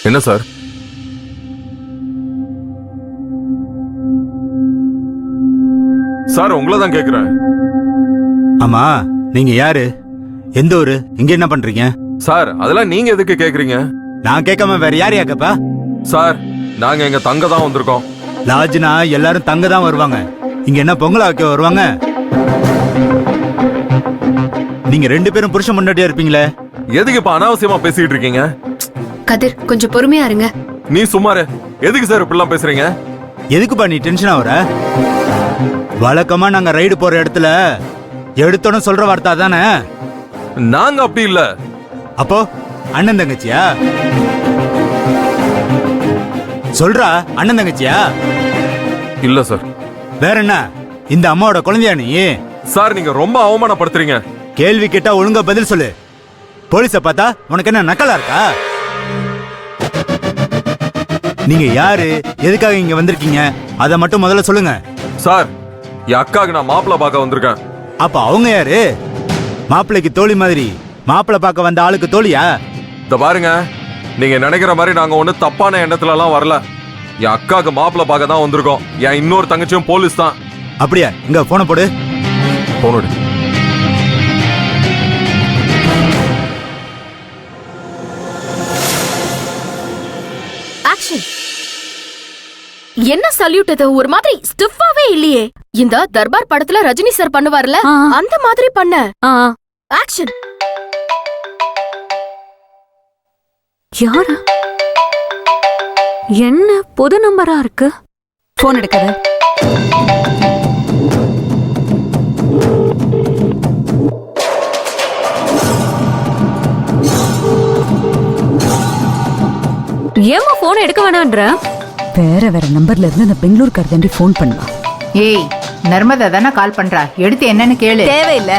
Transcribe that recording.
என்ன sir? Sir உங்களை தான் கேக்குறேன். ஆமா, நீங்க யாரு? எந்த ஊரு? இங்க என்ன பண்றீங்க? சார் அதெல்லாம் நீங்க எதுக்கு கேக்குறீங்க? நான் கேட்காம வேற யார் கேப்பா? சார் நாங்க எங்க தங்க தான் வந்திருக்கோம். லாட்ஜ்னா எல்லாரும் தங்க தான் வருவாங்க. இங்க என்ன பொங்கலா வைக்க வருவாங்க? நீங்க 2 பேரும் புருஷன் முன்னாடியா இருப்பீங்களே. எதுக்கு இப்ப அனாவசியமா பேசிட்டு இருக்கீங்க? கதிர் கொஞ்சம் பொறுமையா இருங்க. நீ சும்மாரு. எதுக்கு சார் இப்படிலாம் பேசுறீங்க? எதுக்குப்பா நீ டென்ஷன் ஆகுற? வழக்கமா நாங்க ரைடு போற இடத்துல எடுத்தோன்னு சொல்ற வார்த்தை தானே. நாங்க அப்படி இல்ல. அப்போ அண்ணன் தங்கச்சியா? சொல்றா, அண்ணன் தங்கச்சியா? இல்ல சார். வேற என்ன, இந்த அம்மாவோட குழந்தையா நீ? சார் நீங்க ரொம்ப அவமானப்படுத்துறீங்க. கேள்வி கேட்டா ஒழுங்கா பதில் சொல்லு. போலீஸ பார்த்தா உனக்கு என்ன நக்கலா இருக்கா? நீங்க யாரு, எதுக்காக இங்க வந்திருக்கீங்க, அத மட்டும் முதல்ல சொல்லுங்க. சார் என் அக்காவுக்கு நான் மாப்பிள்ள பார்க்க வந்திருக்கேன். அப்ப அவங்க யாரு? மாப்பிள்ளைக்கு தோழி மாதிரி மாப்பிள்ளை பார்க்க வந்த ஆளுக்கு தோழியா? இத பாருங்க, நீங்க நினைக்கிற மாதிரி நாங்க ஒண்ணு தப்பான எண்ணத்துல எல்லாம் வரல. என் அக்காவுக்கு மாப்பிள்ள பார்க்க தான் வந்திருக்கோம். என் இன்னொரு தங்கச்சியும் போலீஸ் தான். அப்படியா? இங்க போன போடு. போனோடு. ஆக்ஷன். என்ன சல்யூட் இது? ஒரு மாதிரி ஸ்டிஃபாவே இல்லையே. இந்த தர்பார் படத்துல ரஜினி சார் பண்ணுவார்ல, அந்த மாதிரி பண்ண. ஆக்ஷன். யாரு? என்ன பொது நம்பரா இருக்கு? போன் எடுக்காத. ஏமா போன் எடுக்க வேணான்ற? வேற நம்பர்ல இருந்து அந்த பெங்களூர் தாண்டி போன் பண்ணுவா. ஏய், நர்மதா தானே கால் பண்றா, எடுத்து என்னன்னு கேளு. தேவையில்லை.